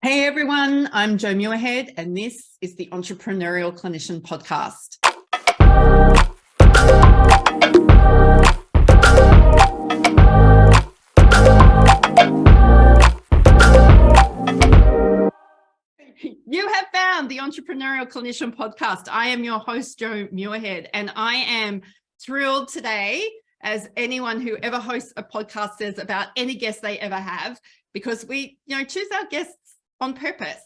Hey everyone, I'm Jo Muirhead and this is the Entrepreneurial Clinician Podcast. You have found the Entrepreneurial Clinician Podcast. I am your host, Jo Muirhead, and I am thrilled today, as anyone who ever hosts a podcast says about any guest they ever have, because we choose our guests on purpose.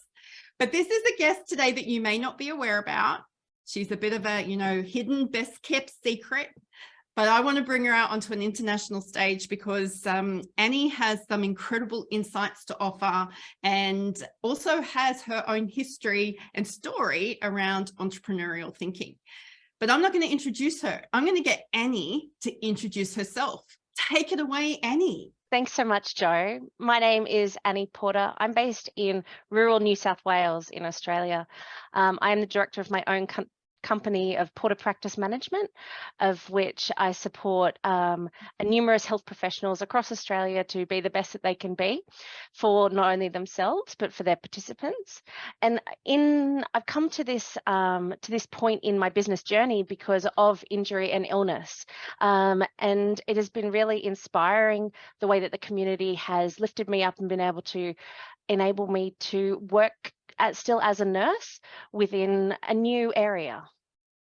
But this is a guest today that you may not be aware about. She's a bit of a, hidden, best kept secret. But I want to bring her out onto an international stage because Annie has some incredible insights to offer and also has her own history and story around entrepreneurial thinking. But I'm not going to introduce her. I'm going to get Annie to introduce herself. Take it away, Annie. Thanks so much, Jo. My name is Annie Porter. I'm based in rural New South Wales in Australia. I am the director of my own company of Porter Practice Management, of which I support numerous health professionals across Australia to be the best that they can be for not only themselves but for their participants. And I've come to this point in my business journey because of injury and illness, and it has been really inspiring the way that the community has lifted me up and been able to enable me to work still as a nurse within a new area.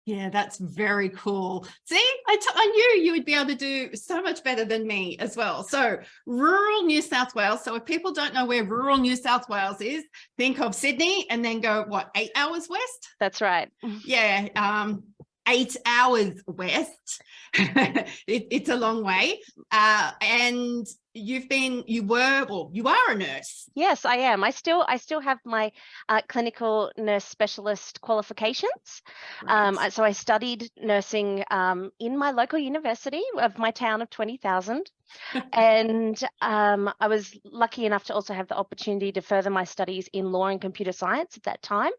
Yeah, that's very cool. See, I knew you would be able to do so much better than me as well. So rural New South Wales. So if people don't know where rural New South Wales is, think of Sydney and then go, 8 hours west? That's right. Yeah, 8 hours west. It's a long way. And you are a nurse. Yes, I am. I still have my clinical nurse specialist qualifications. Right. So I studied nursing in my local university of my town of 20,000. And I was lucky enough to also have the opportunity to further my studies in law and computer science at that time.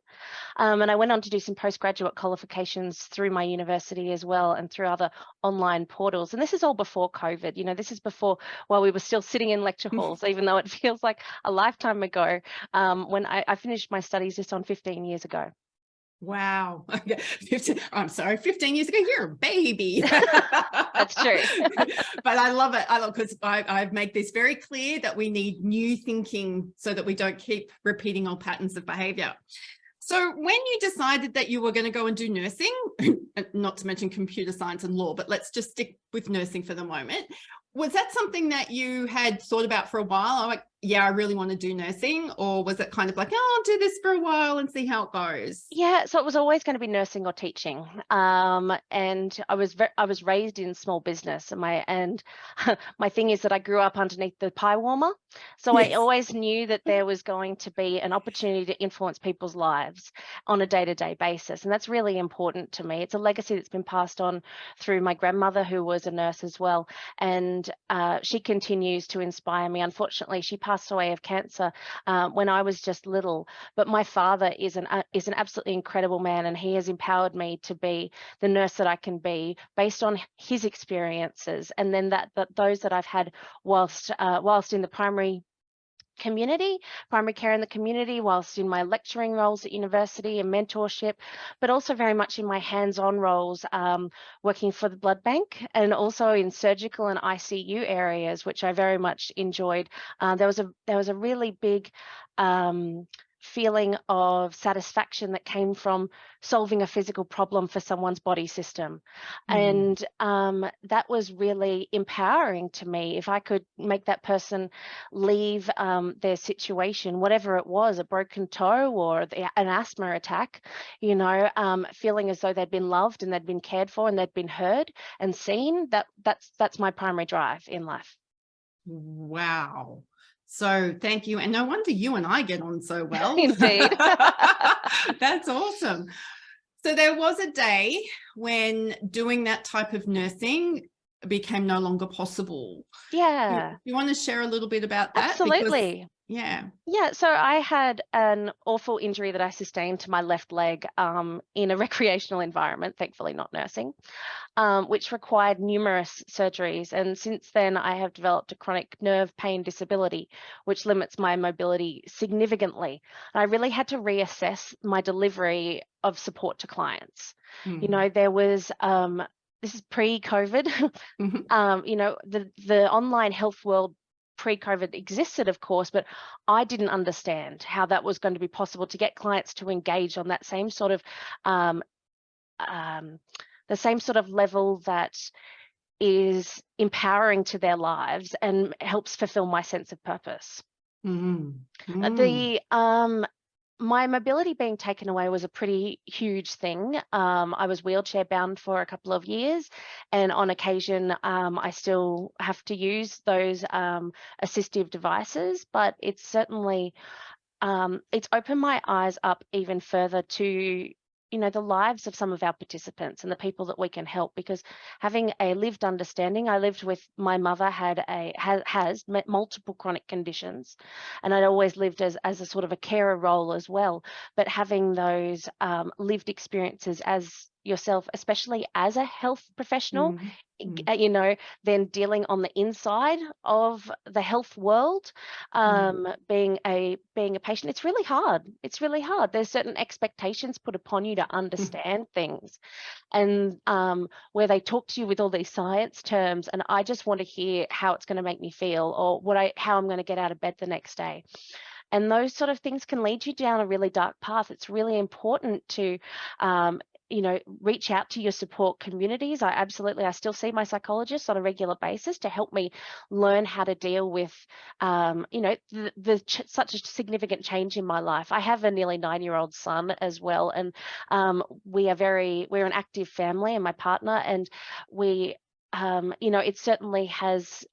And I went on to do some postgraduate qualifications through my university as well and through other online portals. And this is all before COVID. This is before, while we were still sitting in lecture halls, even though it feels like a lifetime ago, when I finished my studies just on 15 years ago. Wow. 15 years ago, you're a baby. That's true. But I love it. Because I've made this very clear that we need new thinking so that we don't keep repeating old patterns of behavior. So when you decided that you were going to go and do nursing, not to mention computer science and law, but let's just stick with nursing for the moment. Was that something that you had thought about for a while? Like, yeah, I really want to do nursing, or was it kind of like, I'll do this for a while and see how it goes? Yeah, so it was always going to be nursing or teaching, and I was raised in small business, and my thing is that I grew up underneath the pie warmer, so yes. I always knew that there was going to be an opportunity to influence people's lives on a day-to-day basis, and that's really important to me. It's a legacy that's been passed on through my grandmother, who was a nurse as well, and she continues to inspire me. Unfortunately, she passed away of cancer when I was just little, but my father is an absolutely incredible man, and he has empowered me to be the nurse that I can be based on his experiences, and then those that I've had whilst in the primary care in the community, whilst in my lecturing roles at university and mentorship, but also very much in my hands-on roles, working for the blood bank and also in surgical and ICU areas, which I very much enjoyed. There was a really big feeling of satisfaction that came from solving a physical problem for someone's body system. And that was really empowering to me. If I could make that person leave their situation, whatever it was, a broken toe or an asthma attack, feeling as though they'd been loved and they'd been cared for and they'd been heard and seen, that's my primary drive in life. Wow. So thank you. And no wonder you and I get on so well. Indeed. That's awesome. So there was a day when doing that type of nursing became no longer possible. Yeah. You want to share a little bit about that? Absolutely. Yeah. Yeah, so I had an awful injury that I sustained to my left leg in a recreational environment, thankfully not nursing, which required numerous surgeries. And since then, I have developed a chronic nerve pain disability, which limits my mobility significantly. And I really had to reassess my delivery of support to clients. You know, there was, this is pre-COVID, you know, the online health world pre-COVID existed, of course, but I didn't understand how that was going to be possible to get clients to engage on that same sort of um, the same sort of level that is empowering to their lives and helps fulfill my sense of purpose. The my mobility being taken away was a pretty huge thing. I was wheelchair bound for a couple of years, and on occasion, I still have to use those assistive devices, but it's certainly, it's opened my eyes up even further to, you know, the lives of some of our participants and the people that we can help, because having a lived understanding, I lived with my mother has multiple chronic conditions, and I'd always lived as a sort of a carer role as well. But having those lived experiences as yourself, especially as a health professional, you know, then dealing on the inside of the health world, being a patient, it's really hard. It's really hard. There's certain expectations put upon you to understand things, and where they talk to you with all these science terms, and I just want to hear how it's going to make me feel, or how I'm going to get out of bed the next day. And those sort of things can lead you down a really dark path. It's really important to you know, reach out to your support communities. I still see my psychologist on a regular basis to help me learn how to deal with, you know, such a significant change in my life. I have a nearly 9-year-old son as well, and we're an active family, and my partner, and we, you know, it certainly has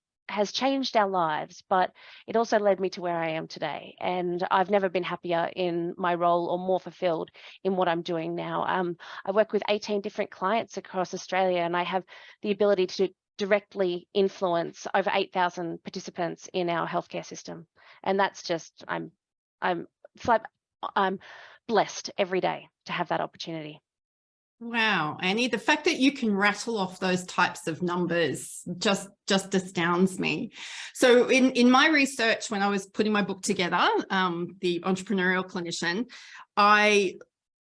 changed our lives, but it also led me to where I am today. And I've never been happier in my role or more fulfilled in what I'm doing now. I work with 18 different clients across Australia, and I have the ability to directly influence over 8,000 participants in our healthcare system. And that's just, it's like I'm blessed every day to have that opportunity. Wow, Annie, the fact that you can rattle off those types of numbers just astounds me. So in my research, when I was putting my book together, The Entrepreneurial Clinician, I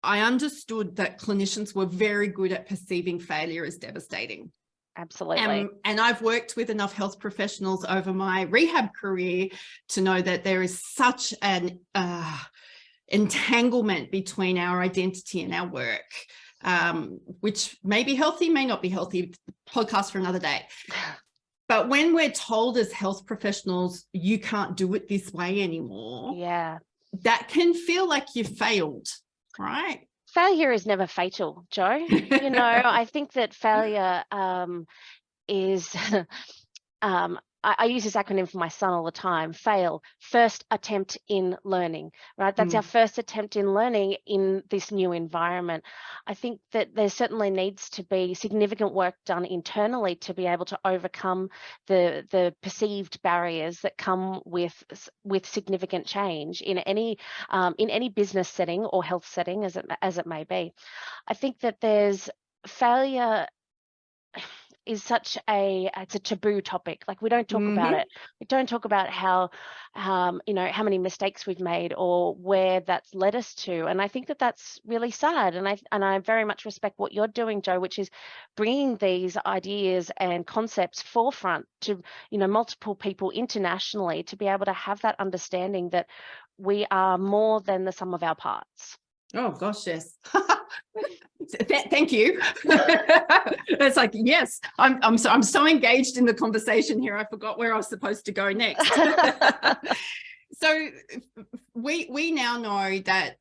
understood that clinicians were very good at perceiving failure as devastating. Absolutely. And I've worked with enough health professionals over my rehab career to know that there is such an entanglement between our identity and our work. Which may be healthy, may not be healthy, podcast for another day. But when we're told as health professionals, you can't do it this way anymore, yeah, that can feel like you failed, right? Failure is never fatal, Jo. You know, I think that failure is I use this acronym for my son all the time: FAIL, first attempt in learning, right? That's our first attempt in learning in this new environment. I think that there certainly needs to be significant work done internally to be able to overcome the perceived barriers that come with significant change in any business setting or health setting, as it may be. I think that there's failure is it's a taboo topic. Like, we don't talk about it. We don't talk about how, you know, how many mistakes we've made or where that's led us to. And I think that that's really sad. And I very much respect what you're doing, Jo, which is bringing these ideas and concepts forefront to, you know, multiple people internationally to be able to have that understanding that we are more than the sum of our parts. Oh gosh, yes. Thank you. It's like, yes, I'm so engaged in the conversation here. I forgot where I was supposed to go next. So we now know that,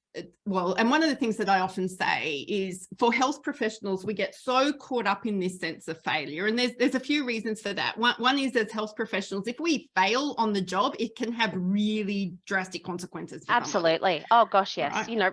well, and one of the things that I often say is, for health professionals, we get so caught up in this sense of failure, and there's a few reasons for that. One is, as health professionals, if we fail on the job, it can have really drastic consequences for Absolutely. someone. Oh gosh, yes. Right? You know,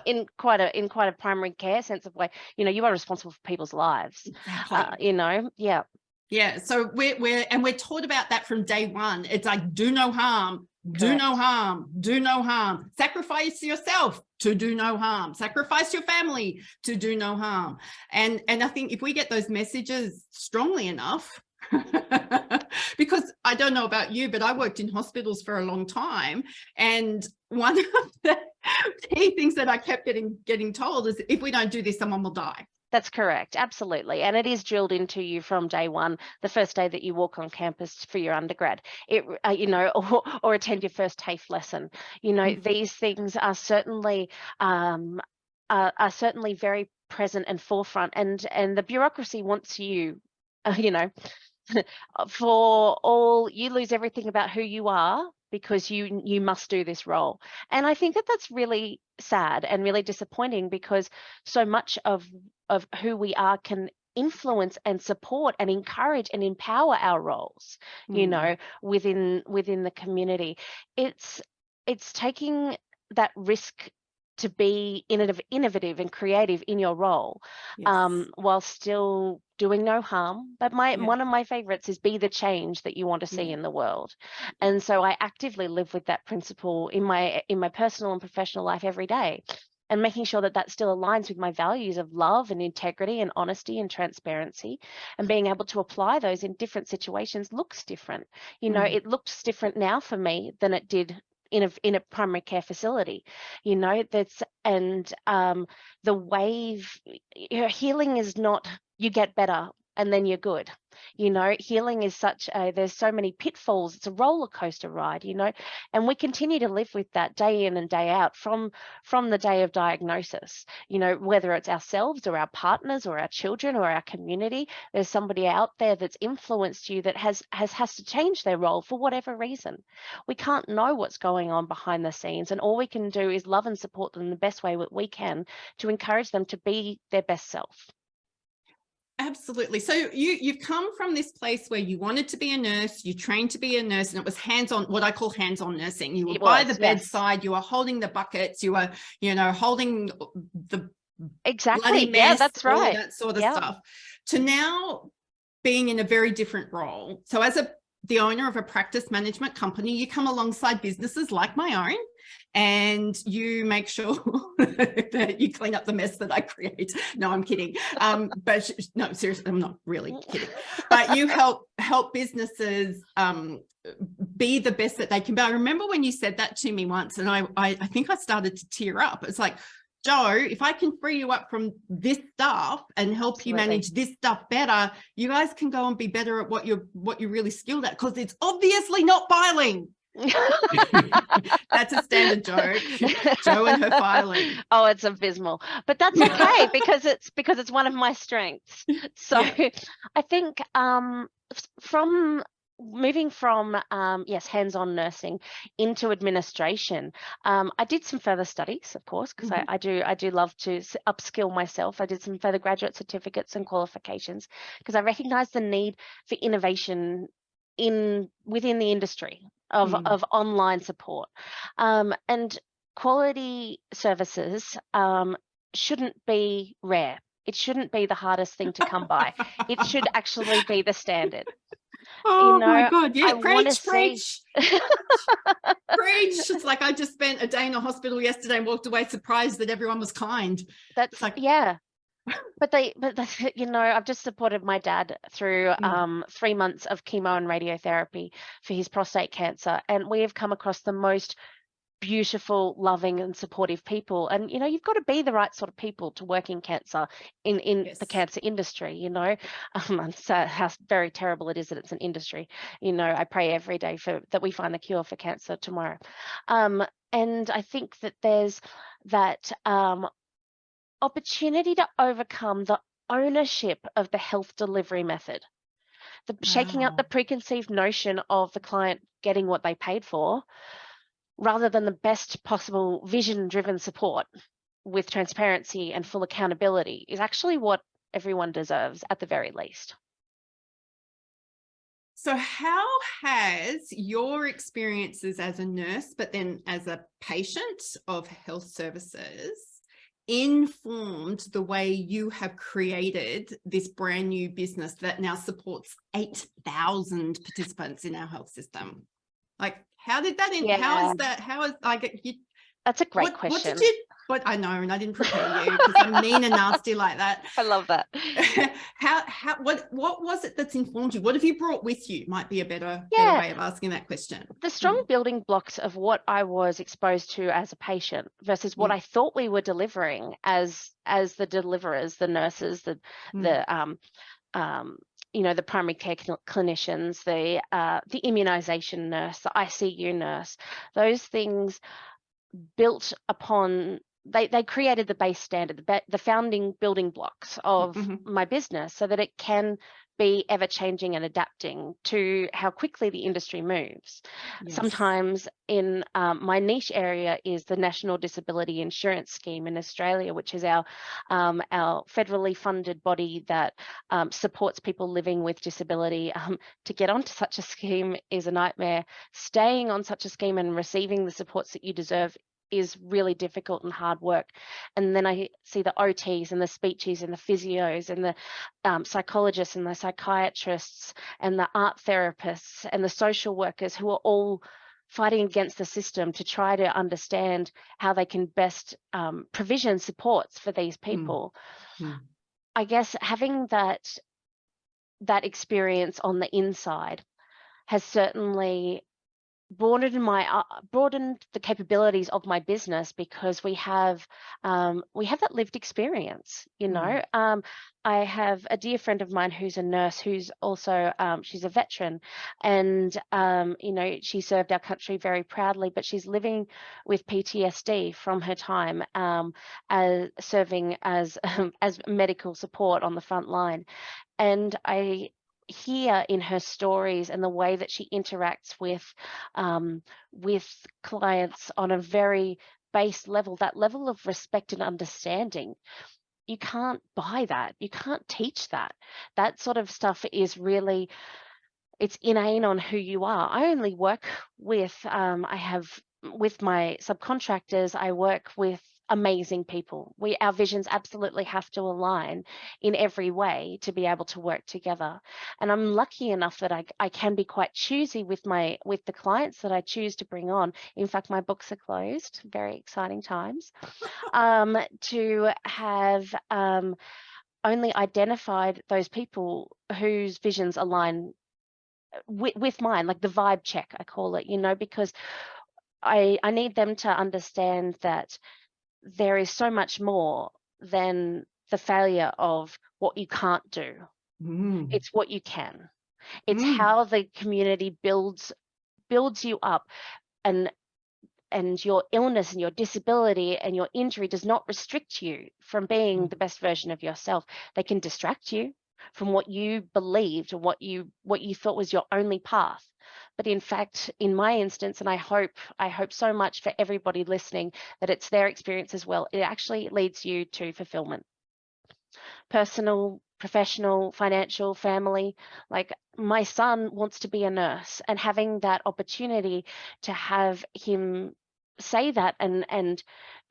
in quite a primary care sense of way, you know, you are responsible for people's lives. Exactly. You know, yeah. Yeah. So we're taught about that from day one. It's like, do no harm, do Correct. no harm, do no harm. Sacrifice yourself to do no harm. Sacrifice your family to do no harm. And I think if we get those messages strongly enough, because I don't know about you, but I worked in hospitals for a long time. And one of the key things that I kept getting told is, if we don't do this, someone will die. That's correct. Absolutely. And it is drilled into you from day one, the first day that you walk on campus for your undergrad, or attend your first TAFE lesson. These things are certainly very present and forefront, and the bureaucracy wants you, for all, you lose everything about who you are because you must do this role. And I think that that's really sad and really disappointing, because so much of who we are can influence and support and encourage and empower our roles, within the community. It's taking that risk to be innovative and creative in your role, Yes. while still doing no harm. But one of my favorites is be the change that you want to see in the world. And so I actively live with that principle in my personal and professional life every day, and making sure that that still aligns with my values of love and integrity and honesty and transparency, and being able to apply those in different situations looks different. It looks different now for me than it did in a primary care facility. The wave, healing is not you get better and then you're good. Healing is there's so many pitfalls. It's a roller coaster ride, and we continue to live with that day in and day out from the day of diagnosis, whether it's ourselves or our partners or our children or our community. There's somebody out there that's influenced you that has to change their role for whatever reason. We can't know what's going on behind the scenes, and all we can do is love and support them in the best way that we can to encourage them to be their best self. Absolutely. So you've come from this place where you wanted to be a nurse, you trained to be a nurse, and it was hands-on, what I call hands-on nursing. You were by the bedside, you were holding the buckets, you were, holding the bloody mess, yeah, that's right, all that sort of stuff, to now being in a very different role. So as the owner of a practice management company, you come alongside businesses like my own, and you make sure that you clean up the mess that I create. No, I'm kidding. But no, seriously, I'm not really kidding. But you help businesses be the best that they can be. I remember when you said that to me once, and I think I started to tear up. It's like, Joe, if I can free you up from this stuff and help you manage this stuff better, you guys can go and be better at what you're really skilled at, because it's obviously not filing. That's a standard joke. Joe and her filing. Oh, it's abysmal, but that's okay because it's one of my strengths. So I think from moving from hands-on nursing into administration, I did some further studies, of course, because I do love to upskill myself. I did some further graduate certificates and qualifications because I recognize the need for innovation within the industry of online support, and quality services shouldn't be rare. It shouldn't be the hardest thing to come by. It should actually be the standard. Oh my God. Yeah. Preach. Preach. It's like, I just spent a day in a hospital yesterday and walked away surprised that everyone was kind. That's like, But I've just supported my dad through 3 months of chemo and radiotherapy for his prostate cancer. And we have come across the most beautiful, loving and supportive people. And, you've got to be the right sort of people to work in cancer, in the cancer industry, so how very terrible it is that it's an industry. I pray every day that we find the cure for cancer tomorrow. And I think that there's that opportunity to overcome the ownership of the health delivery method, shaking up the preconceived notion of the client getting what they paid for, rather than the best possible vision-driven support with transparency and full accountability is actually what everyone deserves at the very least. So how has your experiences as a nurse, but then as a patient of health services, informed the way you have created this brand new business that now supports 8,000 participants in our health system? Like, how did that how is like you, that's a great what question. did you, what I know, and I didn't prepare you because I'm mean and nasty like that. I love that. What was it that's informed you? What have you brought with you? Might be a better way of asking that question. The strong building blocks of what I was exposed to as a patient versus what I thought we were delivering as the deliverers, the nurses, the primary care clinicians, the immunization nurse, the ICU nurse. Those things built upon, they created the base standard, the founding building blocks of my business, so that it can be ever changing and adapting to how quickly the industry moves. Yes. Sometimes in my niche area is the National Disability Insurance Scheme in Australia, which is our federally funded body that supports people living with disability. To get onto such a scheme is a nightmare. Staying on such a scheme and receiving the supports that you deserve is really difficult and hard work. And then I see the OTs and the speechies and the physios and the psychologists and the psychiatrists and the art therapists and the social workers who are all fighting against the system to try to understand how they can best provision supports for these people. I guess having that experience on the inside has certainly broadened the capabilities of my business, because we have that lived experience. I have a dear friend of mine who's a nurse, who's also she's a veteran, and she served our country very proudly, but she's living with PTSD from her time as serving as medical support on the front line. And I hear in her stories and the way that she interacts with clients on a very base level, that level of respect and understanding. You can't buy that. You can't teach that. That sort of stuff is really, it's inane on who you are. I only work with, with my subcontractors, I work with amazing people. Our visions absolutely have to align in every way to be able to work together. And I'm lucky enough that I can be quite choosy with the clients that I choose to bring on. In fact, my books are closed. Very exciting times. To have only identified those people whose visions align with mine, like the vibe check, I call it, because I need them to understand that there is so much more than the failure of what you can't do. It's what you can. It's how the community builds you up, and your illness and your disability and your injury does not restrict you from being the best version of yourself. They can distract you from what you believed or what you thought was your only path. But in fact, in my instance, and I hope so much for everybody listening that it's their experience as well, it actually leads you to fulfillment. Personal, professional, financial, family. Like, my son wants to be a nurse, and having that opportunity to have him say that, and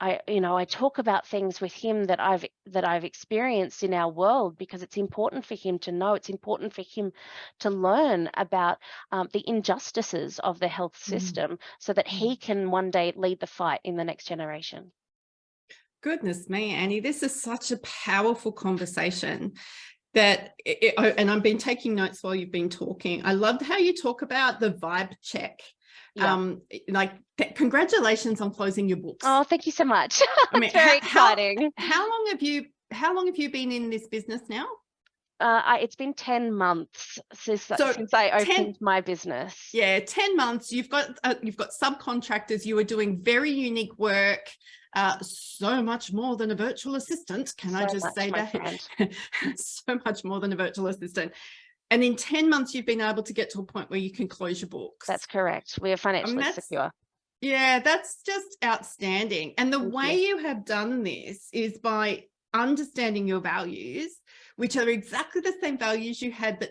I talk about things with him that I've experienced in our world, because it's important for him to know, it's important for him to learn about the injustices of the health system, so that he can one day lead the fight in the next generation. Goodness me, Annie, this is such a powerful conversation that, and I've been taking notes while you've been talking. I loved how you talk about the vibe check. Yeah. Congratulations on closing your books. Oh, thank you so much. I mean, very exciting. How long have you been in this business now? It's been 10 months since I opened my business. Yeah, 10 months. You've got subcontractors. You are doing very unique work. So much more than a virtual assistant. Can I just say that? So much more than a virtual assistant. And in 10 months, you've been able to get to a point where you can close your books. That's correct. We are financially secure. Yeah, that's just outstanding. And the way you have done this is by understanding your values, which are exactly the same values you had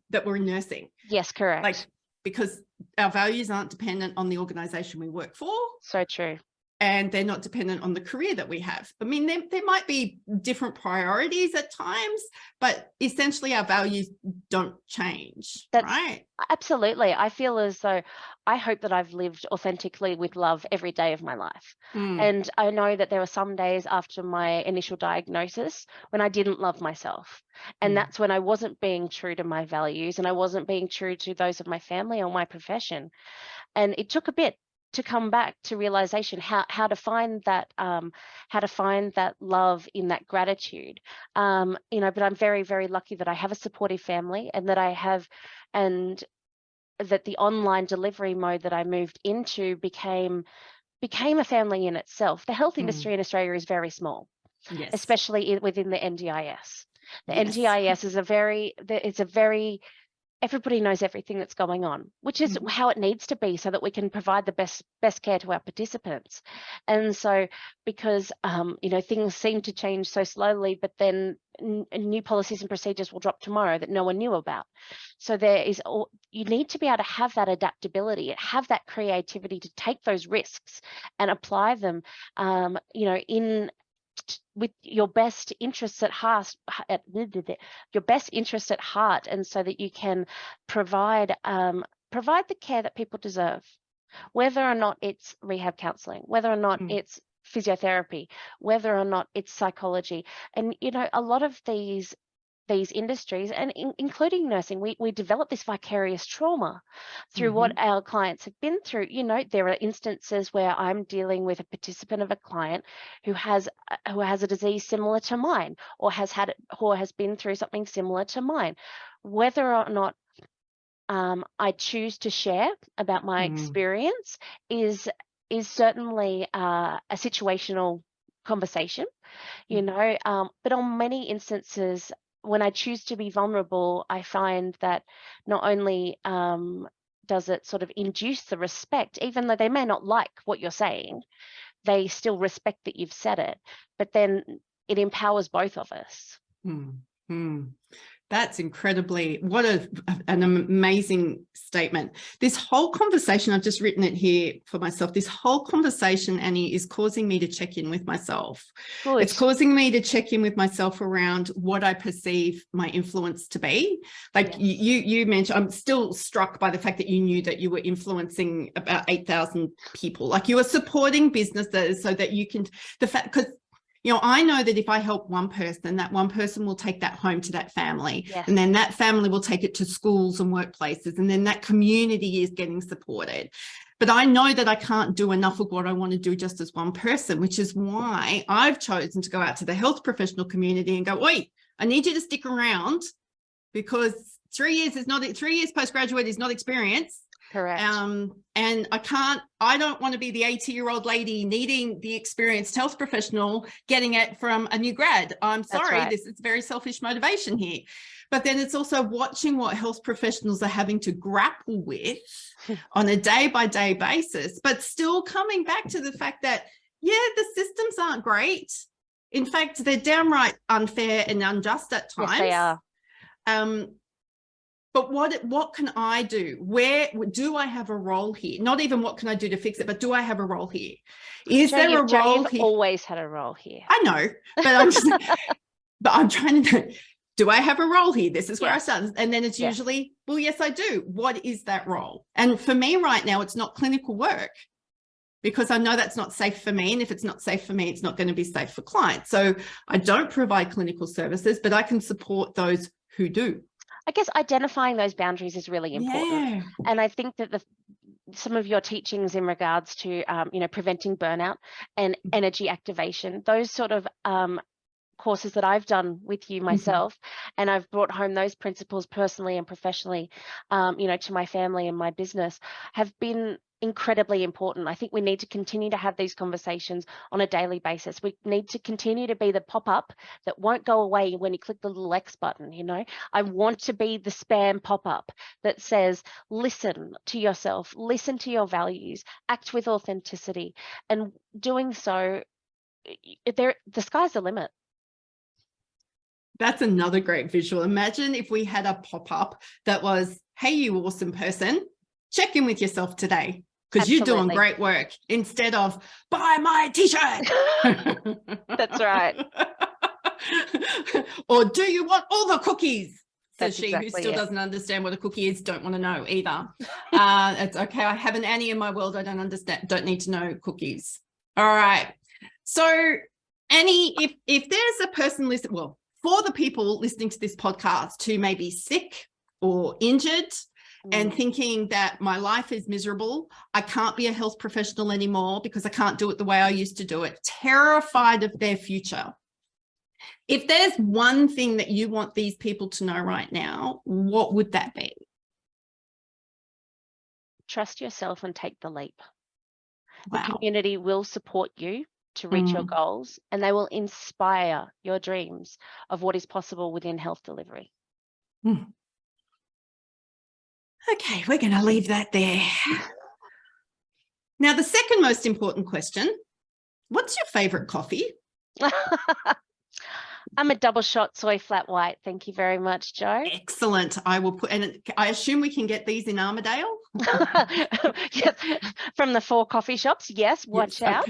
that were in nursing. Yes, correct. Like, because our values aren't dependent on the organization we work for. So true. and they're not dependent on the career that we have. I mean, there might be different priorities at times, but essentially our values don't change, right? Absolutely. I feel as though I hope that I've lived authentically with love every day of my life. And I know that there were some days after my initial diagnosis when I didn't love myself. And that's when I wasn't being true to my values, and I wasn't being true to those of my family or my profession. And it took a bit to come back to realization how to find that love in that gratitude, but I'm very, very lucky that I have a supportive family, and that the online delivery mode that I moved into became a family in itself. The health industry in Australia is very small, Yes. especially within the NDIS. The Yes. NDIS is a very everybody knows everything that's going on, which is how it needs to be, so that we can provide the best care to our participants. And so, because things seem to change so slowly, but then new policies and procedures will drop tomorrow that no one knew about. So you need to be able to have that adaptability, have that creativity to take those risks and apply them, with your best interests at heart, and so that you can provide the care that people deserve, whether or not it's rehab counseling, whether or not it's physiotherapy, whether or not it's psychology. And a lot of these industries, and including nursing, we develop this vicarious trauma through what our clients have been through. There are instances where I'm dealing with a participant of a client who has a disease similar to mine, or has been through something similar to mine. Whether or not I choose to share about my experience is certainly a situational conversation, but on many instances, when I choose to be vulnerable, I find that not only does it sort of induce the respect, even though they may not like what you're saying, they still respect that you've said it, but then it empowers both of us. That's incredibly, what an amazing statement. This whole conversation, I've just written it here for myself. This whole conversation, Annie, is causing me to check in with myself. Good. It's causing me to check in with myself around what I perceive my influence to be. Like you mentioned, I'm still struck by the fact that you knew that you were influencing about 8,000 people. Like, you are supporting businesses so that you can, because I know that if I help one person, that one person will take that home to that family. Yes. And then that family will take it to schools and workplaces. And then that community is getting supported. But I know that I can't do enough of what I want to do just as one person, which is why I've chosen to go out to the health professional community and go, wait, I need you to stick around, because 3 years postgraduate is not experience. Correct. And I don't want to be the 80-year-old lady needing the experienced health professional getting it from a new grad. I'm sorry, This is very selfish motivation here. But then it's also watching what health professionals are having to grapple with on a day-by-day basis, but still coming back to the fact that, the systems aren't great. In fact, they're downright unfair and unjust at times. Yes, they are. But what can I do? Where do I have a role here? Not even what can I do to fix it, but do I have a role here? Is there a role here? You've always had a role here. I know, but I'm trying to, do I have a role here? This is where I start. And then it's usually, well, yes, I do. What is that role? And for me right now, it's not clinical work, because I know that's not safe for me. And if it's not safe for me, it's not going to be safe for clients. So I don't provide clinical services, but I can support those who do. I guess identifying those boundaries is really important. And I think that some of your teachings in regards to, preventing burnout and energy activation, those sort of courses that I've done with you myself, and I've brought home those principles personally and professionally, to my family and my business, have been incredibly important. I think we need to continue to have these conversations on a daily basis. We need to continue to be the pop-up that won't go away when you click the little X button. I want to be the spam pop-up that says, listen to yourself, listen to your values, act with authenticity. And doing so, the sky's the limit. That's another great visual. Imagine if we had a pop-up that was, hey, you awesome person, check in with yourself today. because you're doing great work, instead of buy my t-shirt. That's right. Or do you want all the cookies? Says That's she, exactly who still it. doesn't understand what a cookie is, don't want to know either. It's okay. I have an Annie in my world. I don't need to know cookies. All right. So Annie, if there's a person listening, well, for the people listening to this podcast who may be sick or injured and thinking that my life is miserable, I can't be a health professional anymore because I can't do it the way I used to do it, terrified of their future. If there's one thing that you want these people to know right now, what would that be? Trust yourself and take the leap. Wow. The community will support you to reach your goals, and they will inspire your dreams of what is possible within health delivery. Okay, we're going to leave that there. Now, the second most important question, what's your favorite coffee? I'm a double shot soy flat white. Thank you very much, Jo. Excellent. I will put, and I assume we can get these in Armidale? Yes, from the 4 coffee shops. Yes, watch out.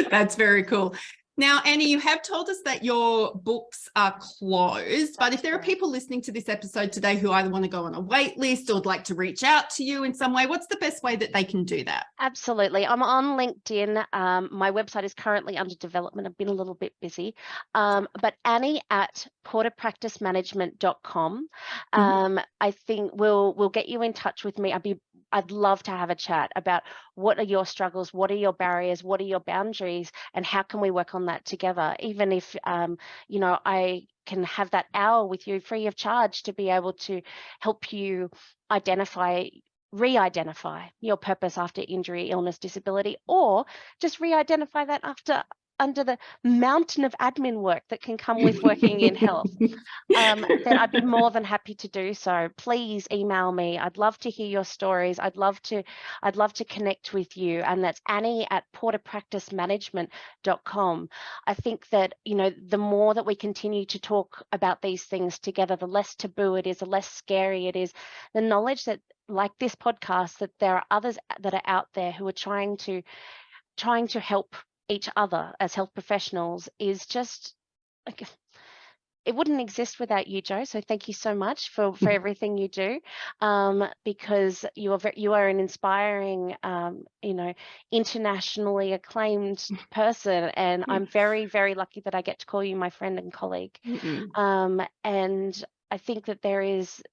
That's very cool. Now, Annie, you have told us that your books are closed, but if there are people listening to this episode today who either want to go on a wait list or would like to reach out to you in some way, what's the best way that they can do that? Absolutely. I'm on LinkedIn. My website is currently under development. I've been a little bit busy. But Annie at porterpracticemanagement.com. I think we'll get you in touch with me. I'd love to have a chat about what are your struggles, what are your barriers, what are your boundaries, and how can we work on that together? Even if, I can have that hour with you free of charge to be able to help you re-identify your purpose after injury, illness, disability, or just re-identify that under the mountain of admin work that can come with working in health, then I'd be more than happy to do so. Please email me. I'd love to hear your stories. I'd love to connect with you. And that's Annie at porterpracticemanagement.com. I think that, the more that we continue to talk about these things together, the less taboo it is, the less scary it is. The knowledge that, like this podcast, that there are others that are out there who are trying to help each other as health professionals is just like, it wouldn't exist without you, Jo. So thank you so much for everything you do, because you are an inspiring, internationally acclaimed person, and I'm very, very lucky that I get to call you my friend and colleague. And I think that there is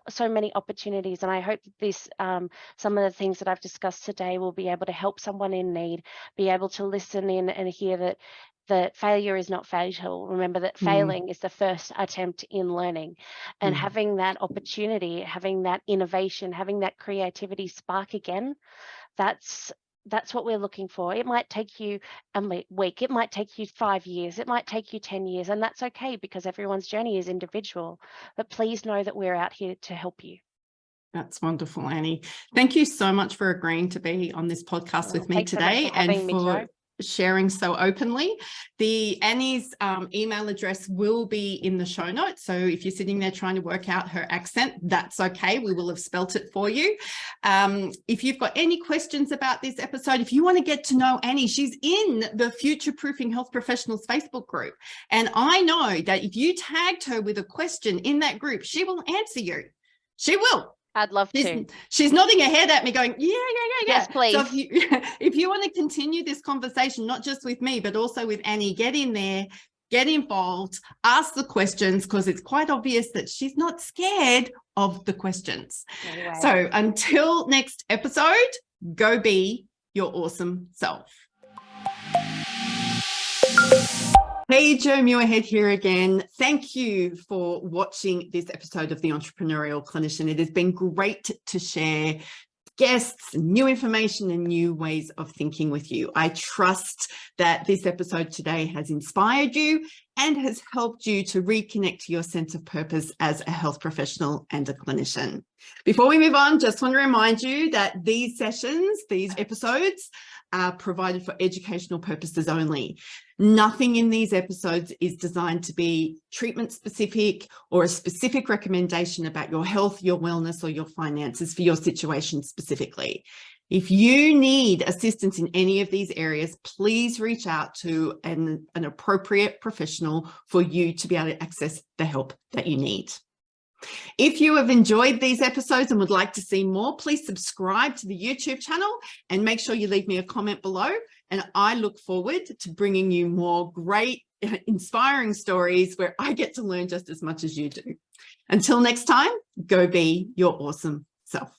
so many opportunities, and I hope that this some of the things that I've discussed today will be able to help someone in need be able to listen in and hear that failure is not fatal. Remember that failing is the first attempt in learning, and having that opportunity, having that innovation, having that creativity spark again, that's what we're looking for. It might take you a week, it might take you 5 years, it might take you 10 years, and that's okay because everyone's journey is individual. But please know that we're out here to help you. That's wonderful, Annie. Thank you so much for agreeing to be on this podcast with me today, and for sharing so openly. Annie's email address will be in the show notes. So if you're sitting there trying to work out her accent, that's okay. We will have spelt it for you. If you've got any questions about this episode, if you want to get to know Annie, she's in the Future Proofing Health Professionals Facebook group. And I know that if you tagged her with a question in that group, she will answer you. She will. I'd love to. She's nodding her head at me going, yeah. Yes, please. So if you want to continue this conversation, not just with me, but also with Annie, get in there, get involved, ask the questions, because it's quite obvious that she's not scared of the questions. Anyway. So until next episode, go be your awesome self. Hey, Jo Muirhead here again. Thank you for watching this episode of The Entrepreneurial Clinician. It has been great to share guests, new information, and new ways of thinking with you. I trust that this episode today has inspired you, and has helped you to reconnect to your sense of purpose as a health professional and a clinician. Before we move on, just want to remind you that these sessions, these episodes, are provided for educational purposes only. Nothing in these episodes is designed to be treatment specific or a specific recommendation about your health, your wellness, or your finances for your situation specifically. If you need assistance in any of these areas, please reach out to an appropriate professional for you to be able to access the help that you need. If you have enjoyed these episodes and would like to see more, please subscribe to the YouTube channel and make sure you leave me a comment below. And I look forward to bringing you more great, inspiring stories where I get to learn just as much as you do. Until next time, go be your awesome self.